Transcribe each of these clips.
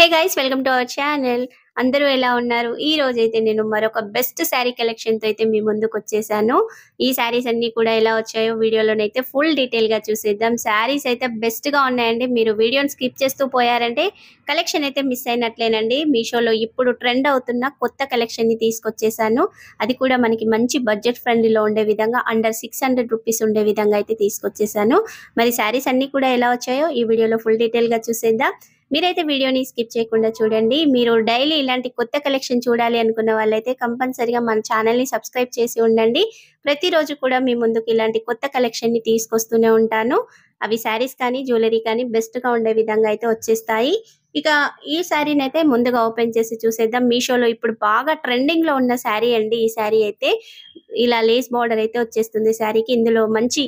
Hey guys, welcome to our channel. అందరూ ఎలా ఉన్నారు? ఈ రోజైతే నేను మరొక బెస్ట్ శారీ కలెక్షన్ తో అయితే మీ ముందుకు వచ్చేసాను. ఈ శారీస్ అన్ని కూడా ఎలా వచ్చాయో వీడియోలోనైతే ఫుల్ డీటెయిల్ గా చూసేద్దాం. శారీస్ అయితే బెస్ట్ గా ఉన్నాయండి. మీరు వీడియోని స్కిప్ చేస్తూ పోయారంటే కలెక్షన్ అయితే మిస్ అయినట్లేనండి. మీషోలో ఇప్పుడు ట్రెండ్ అవుతున్న కొత్త కలెక్షన్ ని తీసుకొచ్చేసాను. అది కూడా మనకి మంచి బడ్జెట్ ఫ్రెండ్లీలో ఉండే విధంగా అండర్ 600 రూపీస్ ఉండే విధంగా అయితే తీసుకొచ్చేసాను. మరి శారీస్ అన్ని కూడా ఎలా వచ్చాయో ఈ వీడియోలో ఫుల్ డీటెయిల్ గా చూసేద్దాం. మీరైతే వీడియోని స్కిప్ చేయకుండా చూడండి. మీరు డైలీ ఇలాంటి కొత్త కలెక్షన్ చూడాలి అనుకున్న వాళ్ళైతే కంపల్సరీగా మన ఛానల్ ని సబ్స్క్రైబ్ చేసి ఉండండి. ప్రతిరోజు కూడా మీ ముందుకు ఇలాంటి కొత్త కలెక్షన్ ని తీసుకొస్తూనే ఉంటాను. అవి శారీస్ కానీ జ్యువెలరీ కానీ బెస్ట్ గా ఉండే విధంగా అయితే వచ్చేస్తాయి. ఇక ఈ శారీని అయితే ముందుగా ఓపెన్ చేసి చూసేద్దాం. మీషోలో ఇప్పుడు బాగా ట్రెండింగ్ లో ఉన్న శారీ అండి. ఈ శారీ అయితే ఇలా లేస్ బార్డర్ అయితే వచ్చేస్తుంది శారీకి. ఇందులో మంచి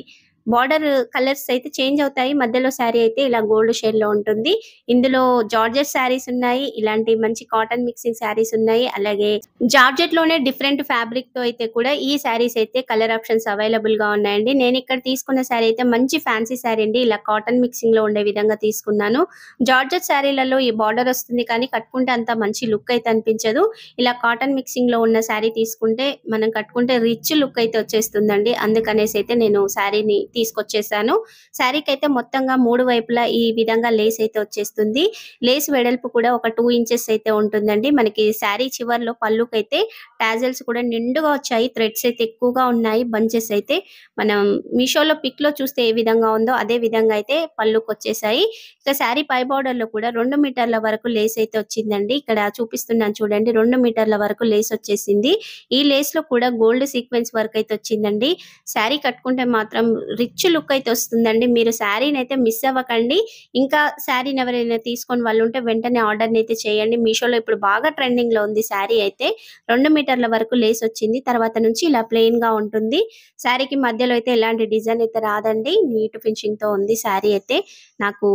బార్డర్ కలర్స్ అయితే చేంజ్ అవుతాయి. మధ్యలో శారీ అయితే ఇలా గోల్డ్ షేడ్ లో ఉంటుంది. ఇందులో జార్జెట్ శారీస్ ఉన్నాయి, ఇలాంటి మంచి కాటన్ మిక్సింగ్ శారీస్ ఉన్నాయి. అలాగే జార్జెట్ లోనే డిఫరెంట్ ఫ్యాబ్రిక్ తో అయితే కూడా ఈ శారీస్ అయితే కలర్ ఆప్షన్స్ అవైలబుల్ గా ఉన్నాయండి. నేను ఇక్కడ తీసుకున్న శారీ అయితే మంచి ఫ్యాన్సీ శారీ అండి. ఇలా కాటన్ మిక్సింగ్ లో ఉండే విధంగా తీసుకున్నాను. జార్జెట్ శారీలలో ఈ బార్డర్ వస్తుంది కానీ కట్టుకుంటే అంత మంచి లుక్ అయితే అనిపించదు. ఇలా కాటన్ మిక్సింగ్ లో ఉన్న శారీ తీసుకుంటే మనం కట్టుకుంటే రిచ్ లుక్ అయితే వచ్చేస్తుందండి. అందుకనేసి అయితే నేను శారీని తీసుకొచ్చేసాను. శారీకి అయితే మొత్తంగా 3 వైపులా ఈ విధంగా లేస్ అయితే వచ్చేస్తుంది. లేస్ వెడల్పు కూడా ఒక 2 ఇంచెస్ అయితే ఉంటుందండి. మనకి శారీ చివర్లో పళ్ళుకైతే టాజల్స్ కూడా నిండుగా వచ్చాయి. థ్రెడ్స్ అయితే ఎక్కువగా ఉన్నాయి. బంచెస్ అయితే మనం మీషోలో పిక్ లో చూస్తే ఏ విధంగా ఉందో అదే విధంగా అయితే పళ్ళుకి వచ్చేసాయి. ఇక శారీ పై బార్డర్ లో కూడా 2 మీటర్ల వరకు లేస్ అయితే వచ్చిందండి. ఇక్కడ చూపిస్తున్నాను చూడండి, 2 మీటర్ల వరకు లేస్ వచ్చేసింది. ఈ లేస్ లో కూడా గోల్డ్ సీక్వెన్స్ వర్క్ అయితే వచ్చిందండి. శారీ కట్టుకుంటే మాత్రం రిచ్ లుక్ అయితే వస్తుందండి. మీరు శారీని అయితే మిస్ అవ్వకండి. ఇంకా శారీని ఎవరైనా తీసుకొని వాళ్ళు ఉంటే వెంటనే ఆర్డర్ అయితే చేయండి. మీషోలో ఇప్పుడు బాగా ట్రెండింగ్ లో ఉంది శారీ అయితే. 2 మీటర్ల వరకు లేస్ వచ్చింది. తర్వాత నుంచి ఇలా ప్లెయిన్ గా ఉంటుంది. శారీకి మధ్యలో అయితే ఎలాంటి డిజైన్ అయితే రాదండి. నీట్ ఫినిషింగ్ తో ఉంది శారీ అయితే. నాకు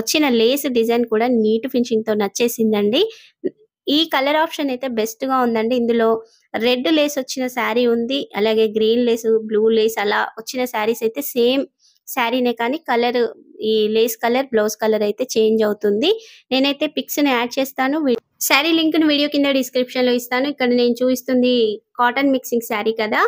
వచ్చిన లేస్ డిజైన్ కూడా నీట్ ఫినిషింగ్ తో నచ్చేసిందండి. ఈ కలర్ ఆప్షన్ అయితే బెస్ట్ గా ఉందండి. ఇందులో రెడ్ లేస్ వచ్చిన శారీ ఉంది, అలాగే గ్రీన్ లేస్, బ్లూ లేస్ అలా వచ్చిన శారీస్ అయితే సేమ్ శారీనే కానీ కలర్, ఈ లేస్ కలర్, బ్లౌజ్ కలర్ అయితే చేంజ్ అవుతుంది. నేనైతే పిక్స్ ని యాడ్ చేస్తాను. శారీ లింక్ ని వీడియో కింద డిస్క్రిప్షన్ లో ఇస్తాను. ఇక్కడ నేను చూపిస్తుంది కాటన్ మిక్సింగ్ శారీ కదా,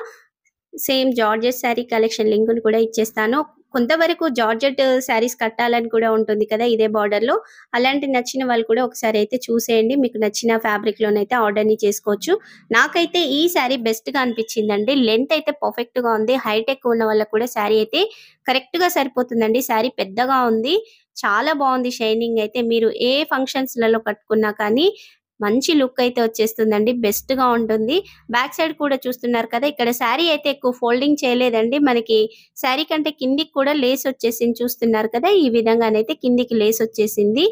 same georgette sari collection link ని కూడా ఇచ్చేస్తాను. కొంతవరకు జార్జెట్ శారీస్ కట్టాలని కూడా ఉంటుంది కదా ఇదే బార్డర్ లో. అలాంటి నచ్చిన వాళ్ళు కూడా ఒకసారి అయితే చూసేయండి. మీకు నచ్చిన ఫ్యాబ్రిక్ లోనైతే ఆర్డర్ ని చేసుకోవచ్చు. నాకైతే ఈ శారీ బెస్ట్ గా అనిపించిందండి. లెంత్ అయితే పర్ఫెక్ట్ గా ఉంది. హైట్ ఎక్కువ ఉన్న వాళ్ళకి కూడా శారీ అయితే కరెక్ట్ గా సరిపోతుందండి. శారీ పెద్దగా ఉంది, చాలా బాగుంది. షైనింగ్ అయితే మీరు ఏ ఫంక్షన్స్ లలో కట్టుకున్నా కానీ మంచి లుక్ అయితే వచ్చేస్తుందండి. బెస్ట్ గా ఉంటుంది. బ్యాక్ సైడ్ కూడా చూస్తున్నారు కదా, ఇక్కడ శారీ అయితే ఎక్కువ ఫోల్డింగ్ చేయలేదండి. మనకి శారీ కంటే కిందికి కూడా లేస్ వచ్చేసింది. చూస్తున్నారు కదా, ఈ విధంగానైతే కిందికి లేస్ వచ్చేసింది.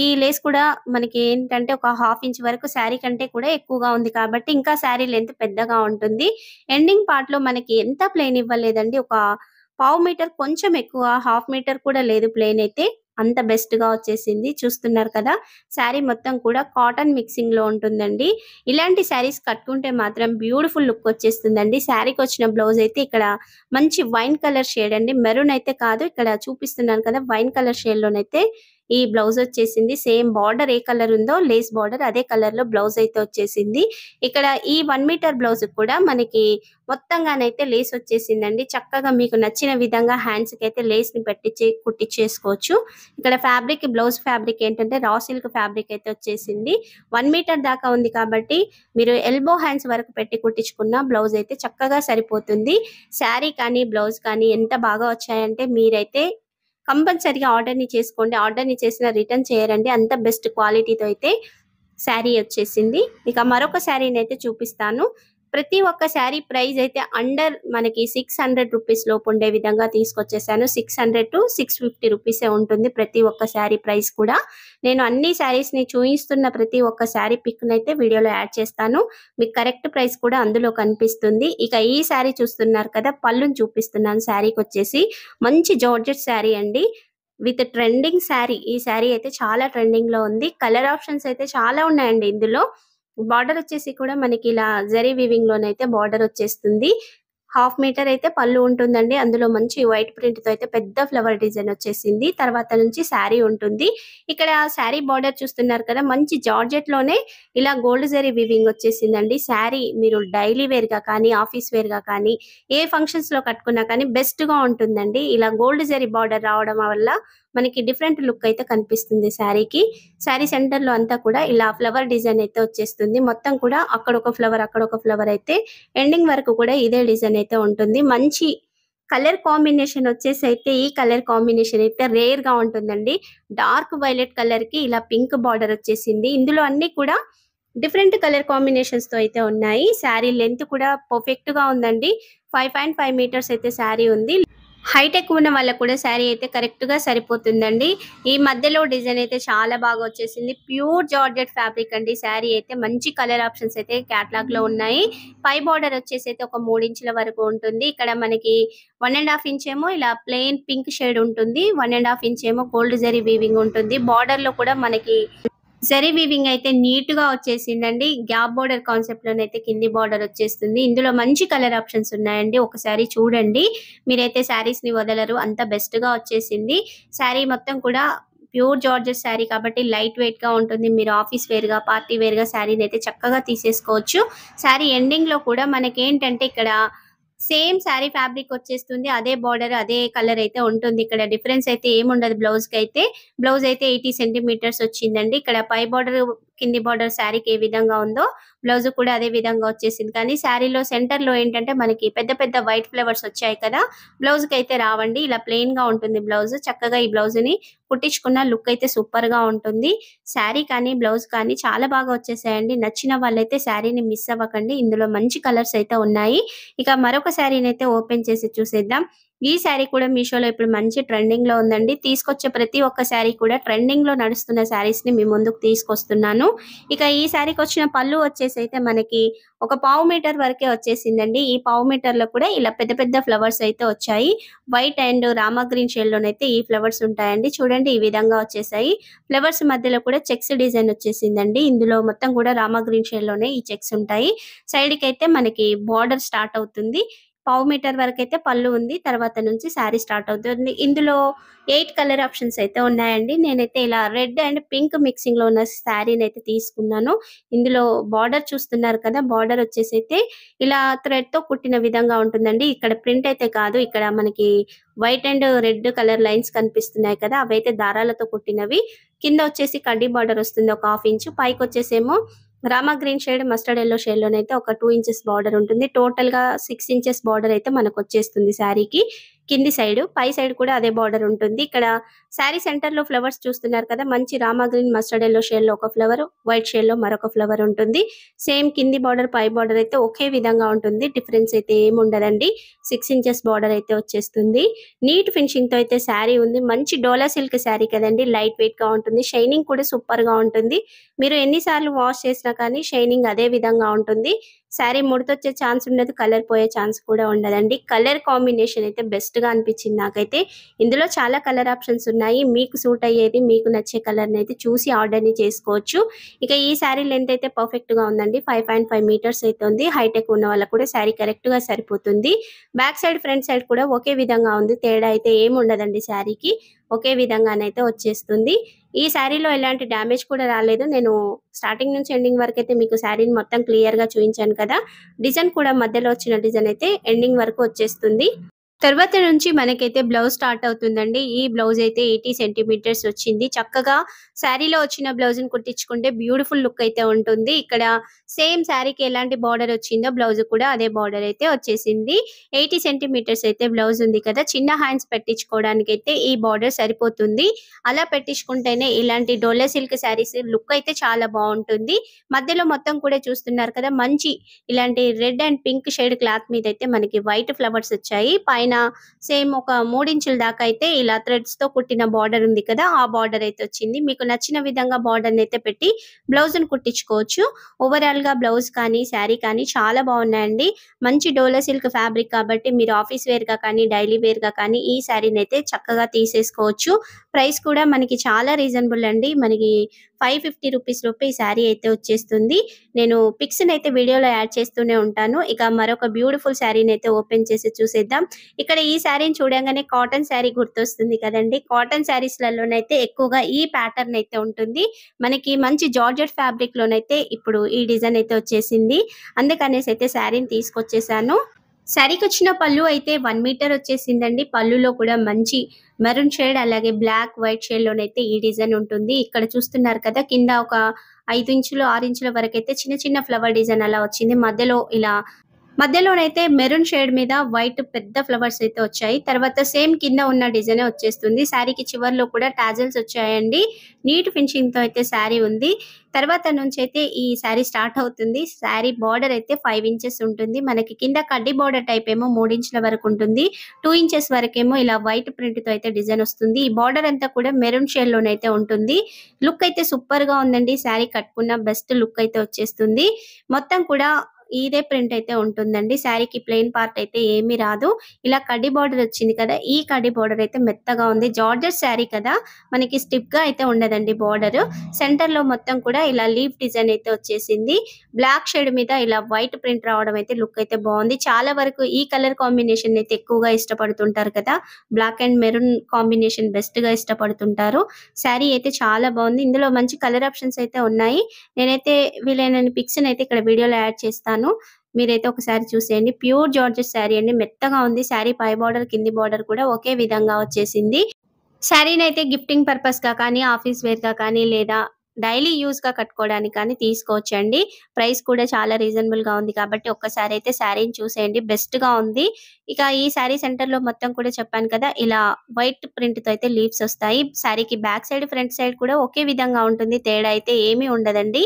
ఈ లేస్ కూడా మనకి ఏంటంటే ఒక 1/2 ఇంచ్ వరకు శారీ కంటే కూడా ఎక్కువగా ఉంది కాబట్టి ఇంకా శారీ లెంత్ పెద్దగా ఉంటుంది. ఎండింగ్ పార్ట్ లో మనకి ఎంత ప్లెయిన్ ఇవ్వలేదండి. ఒక 1/2 మీటర్ కొంచెం ఎక్కువ, 1/2 మీటర్ కూడా లేదు ప్లెయిన్ అయితే. అంత బెస్ట్ గా వచ్చేసింది. చూస్తున్నారు కదా, శారీ మొత్తం కూడా కాటన్ మిక్సింగ్ లో ఉంటుందండి. ఇలాంటి శారీస్ కట్టుకుంటే మాత్రం బ్యూటిఫుల్ లుక్ వచ్చేస్తుందండి. శారీకి వచ్చిన బ్లౌజ్ అయితే ఇక్కడ మంచి వైన్ కలర్ షేడ్ అండి, మెరూన్ అయితే కాదు. ఇక్కడ చూపిస్తున్నాను కదా, వైన్ కలర్ షేడ్ లోనైతే ఈ బ్లౌజ్ వచ్చేసింది. సేమ్ బార్డర్ ఏ కలర్ ఉందో లేస్ బార్డర్ అదే కలర్ లో బ్లౌజ్ అయితే వచ్చేసింది. ఇక్కడ ఈ 1 మీటర్ బ్లౌజ్ కూడా మనకి మొత్తంగానైతే లేస్ వచ్చేసిందండి. చక్కగా మీకు నచ్చిన విధంగా హ్యాండ్స్ కి అయితే లేస్ ని పెట్టించి కుట్టించేసుకోవచ్చు. ఇక్కడ ఫ్యాబ్రిక్, బ్లౌజ్ ఫ్యాబ్రిక్ ఏంటంటే రా సిల్క్ ఫ్యాబ్రిక్ అయితే వచ్చేసింది. 1 మీటర్ దాకా ఉంది కాబట్టి మీరు ఎల్బో హ్యాండ్స్ వరకు పెట్టి కుట్టించుకున్న బ్లౌజ్ అయితే చక్కగా సరిపోతుంది. శారీ కానీ బ్లౌజ్ కానీ ఎంత బాగా వచ్చాయంటే మీరైతే కంపల్సరీగా ఆర్డర్ ని చేసుకోండి. ఆర్డర్ ని చేసిన రిటర్న్ చేయరండి. అంత బెస్ట్ క్వాలిటీతో అయితే శారీ వచ్చేసింది. ఇక మరొక శారీని అయితే చూపిస్తాను. ప్రతి ఒక్క శారీ ప్రైస్ అయితే అండర్ మనకి 600 రూపీస్ లోపు ఉండే విధంగా తీసుకొచ్చేసాను. 600 to 650 రూపీసే ఉంటుంది ప్రతి ఒక్క శారీ ప్రైస్ కూడా. నేను అన్ని శారీస్ ని చూపిస్తున్న ప్రతి ఒక్క శారీ పిక్ అయితే వీడియోలో యాడ్ చేస్తాను. మీకు కరెక్ట్ ప్రైస్ కూడా అందులో కనిపిస్తుంది. ఇక ఈ శారీ చూస్తున్నారు కదా, పళ్ళుని చూపిస్తున్నాను. శారీకి వచ్చేసి మంచి జార్జెట్ శారీ అండి, విత్ ట్రెండింగ్ శారీ. ఈ శారీ అయితే చాలా ట్రెండింగ్ లో ఉంది. కలర్ ఆప్షన్స్ అయితే చాలా ఉన్నాయండి ఇందులో. బార్డర్ వచ్చేసి కూడా మనకి ఇలా జరీ వీవింగ్ లోనైతే బార్డర్ వచ్చేస్తుంది. హాఫ్ మీటర్ అయితే పళ్ళు ఉంటుందండి. అందులో మంచి వైట్ ప్రింట్‌తో అయితే పెద్ద ఫ్లవర్ డిజైన్ వచ్చేసింది. తర్వాత నుంచి శారీ ఉంటుంది. ఇక్కడ శారీ బార్డర్ చూస్తున్నారు కదా! మంచి జార్జెట్‌లోనే ఇలా గోల్డ్ జరీ వీవింగ్ వచ్చేసిందండి. శారీ మీరు డైలీ వేర్‌గా కానీ, ఆఫీస్ వేర్‌గా కానీ, ఏ ఫంక్షన్స్‌లో కట్టుకున్నా కానీ బెస్ట్‌గా ఉంటుందండి. ఇలా గోల్డ్ జరీ బార్డర్ రావడం వల్ల మనకి డిఫరెంట్ లుక్ అయితే కనిపిస్తుంది శారీకి. శారీ సెంటర్‌లో అంతా కూడా ఇలా ఫ్లవర్ డిజైన్ అయితే వచ్చేస్తుంది. మొత్తం కూడా అక్కడొక ఫ్లవర్, అక్కడొక ఫ్లవర్ అయితే ఎండింగ్ వరకు కూడా ఇదే డిజైన్ అయితే ఉంటుంది. మంచి కలర్ కాంబినేషన్ వచ్చేసైతే ఈ కలర్ కాంబినేషన్ అయితే రేర్‌గా ఉంటుందండి. డార్క్ వైలెట్ కలర్‌కి ఇలా పింక్ బార్డర్ వచ్చేసింది. ఇందులో అన్నీ కూడా డిఫరెంట్ కలర్ కాంబినేషన్స్‌తో అయితే ఉన్నాయి. శారీ లెంత్ కూడా పర్ఫెక్ట్‌గా ఉందండి. 5.5 మీటర్స్ అయితే శారీ ఉంది. హైట్ ఎక్కువ ఉన్న వాళ్ళకి కూడా శారీ అయితే కరెక్ట్‌గా సరిపోతుందండి. ఈ మధ్యలో డిజైన్ అయితే చాలా బాగా వచ్చేసింది. ప్యూర్ జార్జెట్ ఫ్యాబ్రిక్ అండి. శారీ అయితే మంచి కలర్ ఆప్షన్స్ అయితే క్యాటలాగ్‌లో ఉన్నాయి. పై బార్డర్ వచ్చేసి అయితే ఒక 3 ఇంచుల వరకు ఉంటుంది. ఇక్కడ మనకి 1 ½ ఇంచ్ ఏమో ఇలా ప్లెయిన్ పింక్ షేడ్ ఉంటుంది. 1 ½ ఇంచ్ ఏమో గోల్డ్ జరీ వీవింగ్ ఉంటుంది. బార్డర్‌లో కూడా మనకి జరీ వీవింగ్ అయితే నీట్‌గా వచ్చేసిందండి. గ్యాప్ బోర్డర్ కాన్సెప్ట్‌లోనైతే కింది బార్డర్ వచ్చేస్తుంది. ఇందులో మంచి కలర్ ఆప్షన్స్ ఉన్నాయండి. ఒకసారి చూడండి. మీరైతే శారీస్‌ని వదలరు. అంత బెస్ట్‌గా వచ్చేసింది. శారీ మొత్తం కూడా ప్యూర్ జార్జెట్ శారీ కాబట్టి లైట్ వెయిట్‌గా ఉంటుంది. మీరు ఆఫీస్ వేర్‌గా, పార్టీ వేర్‌గా శారీనైతే చక్కగా తీసేసుకోవచ్చు. శారీ ఎండింగ్‌లో కూడా మనకేంటంటే ఇక్కడ సేమ్ శారీ ఫ్యాబ్రిక్ వచ్చేస్తుంది. అదే బార్డర్, అదే కలర్ అయితే ఉంటుంది. ఇక్కడ డిఫరెన్స్ అయితే ఏముండదు బ్లౌజ్‌కైతే. బ్లౌజ్ అయితే 80 సెంటీమీటర్స్ వచ్చిందండి. ఇక్కడ పై బార్డర్, కింది బార్డర్ శారీకి ఏ విధంగా ఉందో బ్లౌజ్ కూడా అదే విధంగా వచ్చేసింది. కానీ శారీలో సెంటర్‌లో ఏంటంటే మనకి పెద్ద పెద్ద వైట్ ఫ్లవర్స్ వచ్చాయి కదా! బ్లౌజ్‌కైతే రావండి. ఇలా ప్లెయిన్‌గా ఉంటుంది బ్లౌజ్. చక్కగా ఈ బ్లౌజ్‌ని కుట్టించుకున్న లుక్ అయితే సూపర్‌గా ఉంటుంది. శారీ కానీ, బ్లౌజ్ కానీ చాలా బాగా వచ్చేసాయండి. నచ్చిన వాళ్ళైతే శారీని మిస్ అవ్వకండి. ఇందులో మంచి కలర్స్ అయితే ఉన్నాయి. ఇక మరొక శారీనైతే ఓపెన్ చేసి చూసేద్దాం. ఈ శారీ కూడా మీషోలో ఇప్పుడు మంచి ట్రెండింగ్‌లో ఉందండి. తీసుకొచ్చే ప్రతి ఒక్క శారీ కూడా ట్రెండింగ్‌లో నడుస్తున్న శారీస్‌ని మీ ముందుకు తీసుకొస్తున్నాను. ఇక ఈ శారీకొచ్చిన పళ్ళు వచ్చేసైతే మనకి ఒక పావు మీటర్ వరకే వచ్చేసిందండి. ఈ పావు మీటర్‌లో కూడా ఇలా పెద్ద పెద్ద ఫ్లవర్స్ అయితే వచ్చాయి. వైట్ అండ్ రామా గ్రీన్ షేడ్‌లోనైతే ఈ ఫ్లవర్స్ ఉంటాయండి. చూడండి ఈ విధంగా వచ్చేసాయి. ఫ్లవర్స్ మధ్యలో కూడా చెక్స్ డిజైన్ వచ్చేసిందండి. ఇందులో మొత్తం కూడా రామా గ్రీన్ షేడ్‌లోనే ఈ చెక్స్ ఉంటాయి. సైడ్‌కైతే మనకి బార్డర్ స్టార్ట్ అవుతుంది. పావు మీటర్ వరకైతే పళ్ళు ఉంది. తర్వాత నుంచి శారీ స్టార్ట్ అవుతుంది. ఇందులో 8 కలర్ ఆప్షన్స్ అయితే ఉన్నాయండి. నేనైతే ఇలా రెడ్ అండ్ పింక్ మిక్సింగ్‌లో ఉన్న శారీనైతే తీసుకున్నాను. ఇందులో బార్డర్ చూస్తున్నారు కదా! బార్డర్ వచ్చేసైతే ఇలా థ్రెడ్‌తో కుట్టిన విధంగా ఉంటుందండి. ఇక్కడ ప్రింట్ అయితే కాదు. ఇక్కడ మనకి white and red colour lines కనిపిస్తున్నాయి కదా! అవైతే దారాలతో కుట్టినవి. కింద వచ్చేసి కడ్డీ బార్డర్ వస్తుంది ఒక 1/2 ఇంచు. పైకొచ్చేసేమో Rama green shade, mustard yellow షేడ్‌లోనైతే ఒక 2 ఇంచెస్ బార్డర్ ఉంటుంది. టోటల్‌గా 6 ఇంచెస్ బార్డర్ అయితే మనకొచ్చేస్తుంది శారీకి. కింది సైడు, పై సైడ్ కూడా అదే బార్డర్ ఉంటుంది. ఇక్కడ శారీ సెంటర్‌లో ఫ్లవర్స్ చూస్తున్నారు కదా! మంచి రామా గ్రీన్, మస్టర్డ్ యెల్లో షేడ్‌లో ఒక ఫ్లవర్, వైట్ షేడ్‌లో మరొక ఫ్లవర్ ఉంటుంది. సేమ్ కింది బార్డర్, పై బార్డర్ అయితే ఒకే విధంగా ఉంటుంది. డిఫరెన్స్ అయితే ఏముండదండి. 6 ఇంచెస్ బార్డర్ అయితే వచ్చేస్తుంది. నీట్ ఫినిషింగ్‌తో అయితే శారీ ఉంది. మంచి డోలా సిల్క్ శారీ కదండీ! లైట్ వెయిట్‌గా ఉంటుంది. షైనింగ్ కూడా సూపర్‌గా ఉంటుంది. మీరు ఎన్ని సార్లు వాష్ చేసినా కానీ షైనింగ్ అదే విధంగా ఉంటుంది. శారీ ముడతొచ్చే ఛాన్స్ ఉండదు. కలర్ పోయే ఛాన్స్ కూడా ఉండదండి. కలర్ కాంబినేషన్ అయితే బెస్ట్‌గా అనిపించింది నాకైతే. ఇందులో చాలా కలర్ ఆప్షన్స్ ఉన్నాయి. మీకు సూట్ అయ్యేది, మీకు నచ్చే కలర్‌నైతే చూసి ఆర్డర్‌ని చేసుకోవచ్చు. ఇక ఈ శారీ లెంత్ అయితే పర్ఫెక్ట్‌గా ఉందండి. 5.5 మీటర్స్ అయితే ఉంది. హైట్ ఎక్కువ ఉన్న వాళ్ళకి కూడా శారీ కరెక్ట్‌గా సరిపోతుంది. బ్యాక్ సైడ్, ఫ్రంట్ సైడ్ కూడా ఒకే విధంగా ఉంది. తేడా అయితే ఏమి ఉండదండి శారీకి. ఒకే విధంగానైతే వచ్చేస్తుంది. ఈ శారీలో ఎలాంటి డ్యామేజ్ కూడా రాలేదు. నేను స్టార్టింగ్ నుంచి ఎండింగ్ వరకైతే మీకు శారీని మొత్తం క్లియర్‌గా చూయించాను కదా! డిజైన్ కూడా మధ్యలో వచ్చిన డిజైన్ అయితే ఎండింగ్ వరకు వచ్చేస్తుంది. తర్వాత నుంచి మనకైతే బ్లౌజ్ స్టార్ట్ అవుతుందండి. ఈ బ్లౌజ్ అయితే 80 సెంటీమీటర్స్ వచ్చింది. చక్కగా శారీలో వచ్చిన బ్లౌజ్‌ని కుట్టించుకుంటే బ్యూటిఫుల్ లుక్ అయితే ఉంటుంది. ఇక్కడ సేమ్ శారీకి ఎలాంటి బార్డర్ వచ్చిందో బ్లౌజ్ కూడా అదే బార్డర్ అయితే వచ్చేసింది. 80 సెంటీమీటర్స్ అయితే బ్లౌజ్ ఉంది కదా! చిన్న హ్యాండ్స్ పెట్టించుకోవడానికైతే ఈ బార్డర్ సరిపోతుంది. అలా పెట్టించుకుంటేనే ఇలాంటి డోలా సిల్క్ శారీస్ లుక్ అయితే చాలా బావుంటుంది. మధ్యలో మొత్తం కూడా చూస్తున్నారు కదా! మంచి ఇలాంటి red and pink shade cloth మీదైతే మనకి వైట్ ఫ్లవర్స్ వచ్చాయి. పైన సేమ్ ఒక 3 ఇంచుల దాకా అయితే ఇలా థ్రెడ్స్‌తో కుట్టిన బార్డర్ ఉంది కదా! ఆ బార్డర్ అయితే వచ్చింది. మీకు నచ్చిన విధంగా బార్డర్‌నైతే పెట్టి బ్లౌజ్‌ని కుట్టించుకోవచ్చు. ఓవరాల్‌గా బ్లౌజ్ కానీ, శారీ కానీ చాలా బాగున్నాయండి. మంచి డోలా సిల్క్ ఫ్యాబ్రిక్ కాబట్టి మీరు ఆఫీస్ వేర్‌గా కానీ, డైలీ వేర్‌గా కానీ ఈ శారీనైతే చక్కగా తీసేసుకోవచ్చు. ప్రైస్ కూడా మనకి చాలా రీజనబుల్ అండి. మనకి 550 రూపీస్ లోపే ఈ శారీ అయితే వచ్చేస్తుంది. నేను పిక్స్‌ని అయితే వీడియోలో యాడ్ చేస్తూనే ఉంటాను. ఇక మరొక బ్యూటిఫుల్ శారీని అయితే ఓపెన్ చేసి చూసేద్దాం. ఇక్కడ ఈ శారీని చూడంగానే కాటన్ శారీ గుర్తొస్తుంది కదండీ! కాటన్ శారీస్‌లలోనైతే ఎక్కువగా ఈ ప్యాటర్న్ అయితే ఉంటుంది. మనకి మంచి జార్జెట్ ఫ్యాబ్రిక్‌లోనైతే ఇప్పుడు ఈ డిజైన్ అయితే వచ్చేసింది. అందుకనేసి అయితే శారీని తీసుకొచ్చేసాను. శారీకొచ్చిన పళ్ళు అయితే 1 మీటర్ వచ్చేసిందండి. పళ్ళులో కూడా మంచి మెరూన్ షేడ్ అలాగే బ్లాక్, వైట్ షేడ్‌లోనైతే ఈ డిజైన్ ఉంటుంది. ఇక్కడ చూస్తున్నారు కదా! కింద ఒక 5 ఇంచులు, 6 ఇంచుల వరకైతే చిన్న చిన్న ఫ్లవర్ డిజైన్ అలా వచ్చింది. మధ్యలోనైతే మెరూన్ షేడ్ మీద వైట్ పెద్ద ఫ్లవర్స్ అయితే వచ్చాయి. తర్వాత సేమ్ కింద ఉన్న డిజైనే వచ్చేస్తుంది. శారీకి చివర్లో కూడా టాజెల్స్ వచ్చాయండి. నీట్ ఫినిషింగ్‌తో అయితే శారీ ఉంది. తర్వాత నుంచైతే ఈ శారీ స్టార్ట్ అవుతుంది. శారీ బార్డర్ అయితే 5 ఇంచెస్ ఉంటుంది. మనకి కింద కడ్డీ బార్డర్ టైప్ ఏమో 3 ఇంచుల వరకు ఉంటుంది. 2 ఇంచెస్ వరకేమో ఇలా వైట్ ప్రింట్‌తో అయితే డిజైన్ వస్తుంది. ఈ బార్డర్ అంతా కూడా మెరూన్ షేడ్‌లోనైతే ఉంటుంది. లుక్ అయితే సూపర్‌గా ఉందండి. శారీ కట్టుకున్న బెస్ట్ లుక్ అయితే వచ్చేస్తుంది. మొత్తం కూడా ఇదే ప్రింట్ అయితే ఉంటుందండి. శారీకి ప్లెయిన్ పార్ట్ అయితే ఏమీ రాదు. ఇలా కడ్డీ బార్డర్ వచ్చింది కదా! ఈ కడ్డీ బార్డర్ అయితే మెత్తగా ఉంది. జార్జెట్ శారీ కదా! మనకి స్టిఫ్‌గా అయితే ఉండదండి బార్డరు. సెంటర్‌లో మొత్తం కూడా ఇలా లీఫ్ డిజైన్ అయితే వచ్చేసింది. బ్లాక్ షేడ్ మీద ఇలా వైట్ ప్రింట్ రావడం అయితే లుక్ అయితే బావుంది. చాలా వరకు ఈ కలర్ కాంబినేషన్ అయితే ఎక్కువగా ఇష్టపడుతుంటారు కదా! బ్లాక్ అండ్ మెరూన్ కాంబినేషన్ బెస్ట్‌గా ఇష్టపడుతుంటారు. శారీ అయితే చాలా బావుంది. ఇందులో మంచి కలర్ ఆప్షన్స్ అయితే ఉన్నాయి. నేనైతే వీలైనన్ని పిక్స్‌ని అయితే ఇక్కడ వీడియోలో యాడ్ చేస్తాను. మీరైతే ఒకసారి చూసేయండి. ప్యూర్ జార్జెట్ శారీ అండి. మెత్తగా ఉంది. శారీ పై బార్డర్, కింది బార్డర్ కూడా ఒకే విధంగా వచ్చేసింది. శారీనైతే గిఫ్టింగ్ పర్పస్‌గా కానీ, ఆఫీస్ వేర్‌గా కానీ, లేదా డైలీ యూజ్‌గా కట్టుకోవడానికి కానీ తీసుకోవచ్చండి. ప్రైస్ కూడా చాలా రీజనబుల్‌గా ఉంది కాబట్టి ఒక్కసారైతే శారీని చూసేయండి. బెస్ట్‌గా ఉంది. ఇక ఈ శారీ సెంటర్‌లో మొత్తం కూడా చెప్పాను కదా! ఇలా వైట్ ప్రింట్‌తో అయితే లీవ్స్ వస్తాయి. శారీకి బ్యాక్ సైడ్, ఫ్రంట్ సైడ్ కూడా ఒకే విధంగా ఉంటుంది. తేడా అయితే ఏమీ ఉండదండి.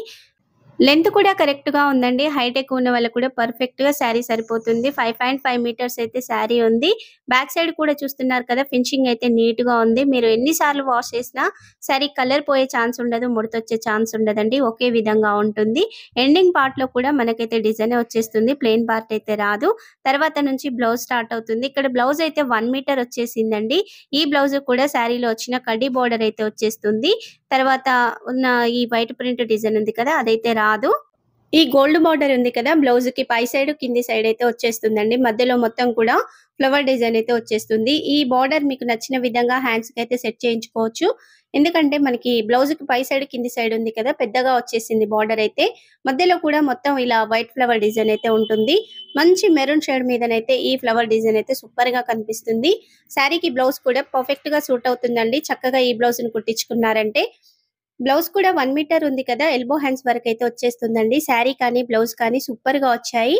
లెంత్ కూడా కరెక్ట్‌గా ఉందండి. హైట్ ఎక్కువ ఉన్న వాళ్ళకి కూడా పర్ఫెక్ట్‌గా శారీ సరిపోతుంది. 5.5 మీటర్స్ అయితే శారీ ఉంది. బ్యాక్ సైడ్ కూడా చూస్తున్నారు కదా! ఫినిషింగ్ అయితే నీట్‌గా ఉంది. మీరు ఎన్ని సార్లు వాష్ చేసినా శారీ కలర్ పోయే ఛాన్స్ ఉండదు. ముడతొచ్చే ఛాన్స్ ఉండదండి. ఒకే విధంగా ఉంటుంది. ఎండింగ్ పార్ట్‌లో కూడా మనకైతే డిజైనే వచ్చేస్తుంది. ప్లెయిన్ పార్ట్ అయితే రాదు. తర్వాత నుంచి బ్లౌజ్ స్టార్ట్ అవుతుంది. ఇక్కడ బ్లౌజ్ అయితే 1 మీటర్ వచ్చేసిందండి. ఈ బ్లౌజ్ కూడా శారీలో వచ్చిన కడ్డీ బోర్డర్ అయితే వచ్చేస్తుంది. తర్వాత ఉన్న ఈ వైట్ ప్రింట్ డిజైన్ ఉంది కదా! అదైతే రాదు. ఈ గోల్డ్ బార్డర్ ఉంది కదా! బ్లౌజ్‌కి పై సైడ్, కింది సైడ్ అయితే వచ్చేస్తుందండి. మధ్యలో మొత్తం కూడా ఫ్లవర్ డిజైన్ అయితే వచ్చేస్తుంది. ఈ బార్డర్ మీకు నచ్చిన విధంగా హ్యాండ్స్‌కి అయితే సెట్ చేయించుకోవచ్చు. ఎందుకంటే మనకి బ్లౌజ్‌కి పై సైడ్, కింది సైడ్ ఉంది కదా! పెద్దగా వచ్చేసింది బార్డర్ అయితే. మధ్యలో కూడా మొత్తం ఇలా వైట్ ఫ్లవర్ డిజైన్ అయితే ఉంటుంది. మంచి మెరూన్ షేడ్ మీదనైతే ఈ ఫ్లవర్ డిజైన్ అయితే సూపర్‌గా కనిపిస్తుంది. శారీకి బ్లౌజ్ కూడా పర్ఫెక్ట్‌గా సూట్ అవుతుందండి. చక్కగా ఈ బ్లౌజ్‌ని కుట్టించుకున్నారంటే. బ్లౌజ్ కూడా 1 మీటర్ ఉంది కదా! ఎల్బో హ్యాండ్స్ వరకైతే వచ్చేస్తుందండి. శారీ కానీ, బ్లౌజ్ కానీ సూపర్‌గా వచ్చాయి.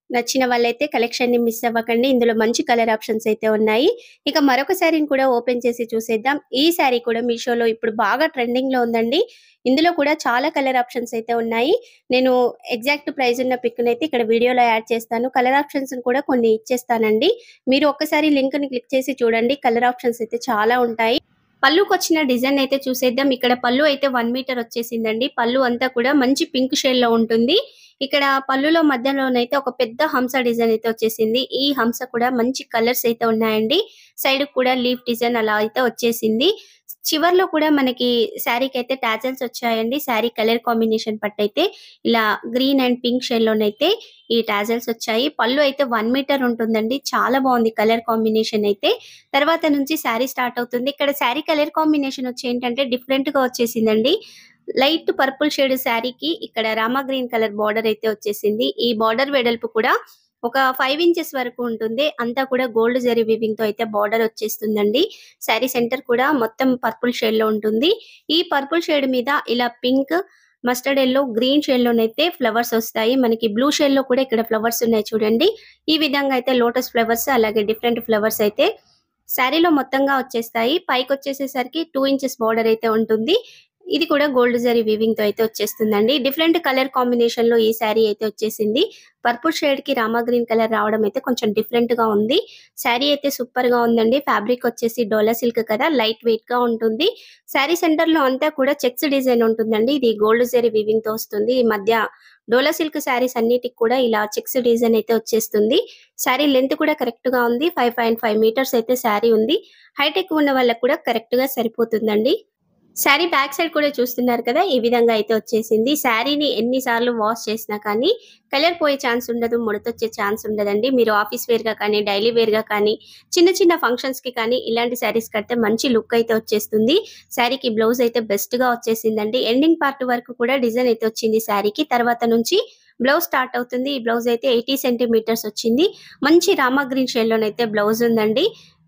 నచ్చిన వాళ్ళైతే కలెక్షన్‌ని మిస్ అవ్వకండి. ఇందులో మంచి కలర్ ఆప్షన్స్ అయితే ఉన్నాయి. ఇక మరొక శారీని కూడా ఓపెన్ చేసి చూసేద్దాం. ఈ శారీ కూడా మీషోలో ఇప్పుడు బాగా ట్రెండింగ్‌లో ఉందండి. ఇందులో కూడా చాలా కలర్ ఆప్షన్స్ అయితే ఉన్నాయి. నేను ఎగ్జాక్ట్ ప్రైస్ ఉన్న పిక్‌నైతే ఇక్కడ వీడియోలో యాడ్ చేస్తాను. కలర్ ఆప్షన్స్‌ని కూడా కొన్ని ఇచ్చేస్తానండి. మీరు ఒక్కసారి లింక్‌ని క్లిక్ చేసి చూడండి. కలర్ ఆప్షన్స్ అయితే చాలా ఉంటాయి. పళ్ళుకొచ్చిన డిజైన్ అయితే చూసేద్దాం. ఇక్కడ పళ్ళు అయితే 1 మీటర్ వచ్చేసిందండి. పళ్ళు అంతా కూడా మంచి పింక్ షేడ్‌లో ఉంటుంది. ఇక్కడ పళ్ళులో మధ్యలోనైతే ఒక పెద్ద హంస డిజైన్ అయితే వచ్చేసింది. ఈ హంస కూడా మంచి కలర్స్ అయితే ఉన్నాయండి. సైడ్‌కి కూడా లీఫ్ డిజైన్ అలా అయితే వచ్చేసింది. చివర్లో కూడా మనకి శారీకైతే టాజెల్స్ వచ్చాయండి. శారీ కలర్ కాంబినేషన్ పట్టయితే ఇలా గ్రీన్ అండ్ పింక్ షేడ్‌లోనైతే ఈ టాజెల్స్ వచ్చాయి. పళ్ళు అయితే 1 మీటర్ ఉంటుందండి. చాలా బావుంది కలర్ కాంబినేషన్ అయితే. తర్వాత నుంచి శారీ స్టార్ట్ అవుతుంది. ఇక్కడ శారీ కలర్ కాంబినేషన్ వచ్చి ఏంటంటే డిఫరెంట్‌గా వచ్చేసిందండి. లైట్ పర్పుల్ షేడ్ శారీకి ఇక్కడ రామా గ్రీన్ కలర్ బార్డర్ అయితే వచ్చేసింది. ఈ బార్డర్ వెడల్పు కూడా ఒక 5 ఇంచెస్ వరకు ఉంటుంది. అంతా కూడా గోల్డ్ జరీ వీవింగ్‌తో అయితే బార్డర్ వచ్చేస్తుందండి. శారీ సెంటర్ కూడా మొత్తం పర్పుల్ షేడ్‌లో ఉంటుంది. ఈ పర్పుల్ షేడ్ మీద ఇలా పింక్, మస్టర్డ్ యెల్లో, గ్రీన్ షేడ్‌లోనైతే ఫ్లవర్స్ వస్తాయి. మనకి బ్లూ షేడ్‌లో కూడా ఇక్కడ ఫ్లవర్స్ ఉన్నాయి చూడండి. ఈ విధంగా అయితే లోటస్ ఫ్లవర్స్ అలాగే డిఫరెంట్ ఫ్లవర్స్ అయితే శారీలో మొత్తంగా వచ్చేస్తాయి. పైకొచ్చేసేసరికి 2 ఇంచెస్ బార్డర్ అయితే ఉంటుంది. ఇది కూడా గోల్డ్ జరీ వీవింగ్‌తో అయితే వచ్చేస్తుందండి. డిఫరెంట్ కలర్ కాంబినేషన్‌లో ఈ శారీ అయితే వచ్చేసింది. పర్పుల్ షేడ్‌కి రామా గ్రీన్ కలర్ రావడం అయితే కొంచెం డిఫరెంట్‌గా ఉంది. శారీ అయితే సూపర్‌గా ఉందండి. ఫ్యాబ్రిక్ వచ్చేసి డోలా సిల్క్ కదా! లైట్ వెయిట్‌గా ఉంటుంది. శారీ సెంటర్‌లో అంతా కూడా చెక్స్ డిజైన్ ఉంటుందండి. ఇది గోల్డ్ జరీ వీవింగ్‌తో వస్తుంది. ఈ మధ్య డోలా సిల్క్ శారీస్ అన్నిటికి కూడా ఇలా చెక్స్ డిజైన్ అయితే వచ్చేస్తుంది. శారీ లెంత్ కూడా కరెక్ట్‌గా ఉంది. 5.5 మీటర్స్ అయితే శారీ ఉంది. హైట్ ఎక్కువ ఉన్న వాళ్ళకి కూడా కరెక్ట్‌గా సరిపోతుందండి. శారీ బ్యాక్ సైడ్ కూడా చూస్తున్నారు కదా! ఈ విధంగా అయితే వచ్చేసింది. శారీని ఎన్ని సార్లు వాష్ చేసినా కానీ కలర్ పోయే ఛాన్స్ ఉండదు. ముడతొచ్చే ఛాన్స్ ఉండదండి. మీరు ఆఫీస్ వేర్‌గా కానీ, డైలీ వేర్‌గా కానీ, చిన్న చిన్న ఫంక్షన్స్‌కి కానీ ఇలాంటి శారీస్ కడితే మంచి లుక్ అయితే వచ్చేస్తుంది. శారీకి బ్లౌజ్ అయితే బెస్ట్‌గా వచ్చేసిందండి. ఎండింగ్ పార్ట్ వరకు కూడా డిజైన్ అయితే వచ్చింది శారీకి. తర్వాత నుంచి బ్లౌజ్ స్టార్ట్ అవుతుంది. ఈ బ్లౌజ్ అయితే 80 సెంటీమీటర్స్ వచ్చింది. మంచి రామా గ్రీన్ షేడ్‌లోనైతే బ్లౌజ్ ఉందండి.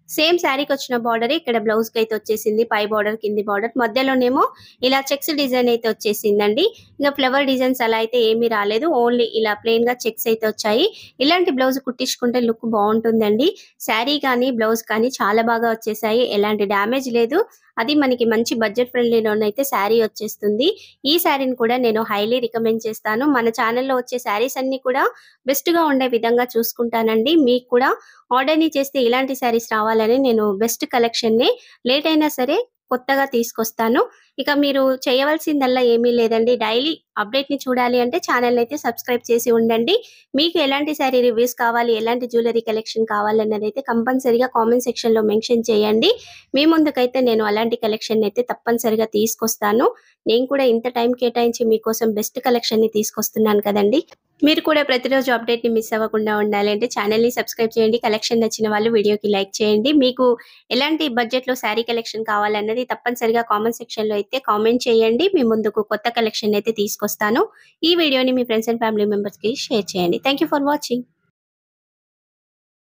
సేమ్ శారీకొచ్చిన బార్డరే ఇక్కడ బ్లౌజ్‌కైతే వచ్చేసింది. పై బార్డర్, కింది బార్డర్. మధ్యలోనేమో ఇలా చెక్స్ డిజైన్ అయితే వచ్చేసిందండి. ఇంక ఫ్లవర్ డిజైన్స్ అలా అయితే ఏమీ రాలేదు. ఓన్లీ ఇలా ప్లెయిన్‌గా చెక్స్ అయితే వచ్చాయి. ఇలాంటి బ్లౌజ్ కుట్టించుకుంటే లుక్ బావుంటుందండి. శారీ కానీ, బ్లౌజ్ కానీ చాలా బాగా వచ్చేసాయి. ఎలాంటి డ్యామేజ్ లేదు. అది మనకి మంచి బడ్జెట్ ఫ్రెండ్లీలోనైతే శారీ వచ్చేస్తుంది. ఈ శారీని కూడా నేను హైలీ రికమెండ్ చేస్తాను. మన ఛానెల్‌లో వచ్చే శారీస్ అన్నీ కూడా బెస్ట్‌గా ఉండే విధంగా చూసుకుంటానండి. మీకు కూడా ఆర్డర్‌ని చేస్తే ఇలాంటి శారీస్ రావాలని నేను బెస్ట్ కలెక్షన్‌ని లేట్ అయినా సరే కొత్తగా తీసుకొస్తాను. ఇక మీరు చేయవలసిందల్లా ఏమీ లేదండి. డైలీ అప్డేట్‌ని చూడాలి అంటే ఛానెల్‌ని అయితే సబ్స్క్రైబ్ చేసి ఉండండి. మీకు ఎలాంటి శారీ రివ్యూస్ కావాలి, ఎలాంటి జ్యువెలరీ కలెక్షన్ కావాలన్నదైతే కంపల్సరీగా కామెంట్ సెక్షన్‌లో మెన్షన్ చేయండి. మీ ముందుకైతే నేను అలాంటి కలెక్షన్‌ని అయితే తప్పనిసరిగా తీసుకొస్తాను. నేను కూడా ఇంత టైం కేటాయించి మీకోసం బెస్ట్ కలెక్షన్‌ని తీసుకొస్తున్నాను కదండీ! మీరు కూడా ప్రతిరోజు అప్డేట్‌ని మిస్ అవ్వకుండా ఉండాలి అంటే ఛానెల్‌ని సబ్స్క్రైబ్ చేయండి. కలెక్షన్ నచ్చిన వాళ్ళు వీడియోకి లైక్ చేయండి. మీకు ఎలాంటి బడ్జెట్‌లో శారీ కలెక్షన్ కావాలన్నది తప్పనిసరిగా కామెంట్ సెక్షన్‌లో అయితే కామెంట్ చేయండి. మీ ముందుకు కొత్త కలెక్షన్ అయితే తీసుకొస్తాను. ఈ వీడియోని మీ ఫ్రెండ్స్ అండ్ ఫ్యామిలీ మెంబర్స్‌కి షేర్ చేయండి. Thank you for watching.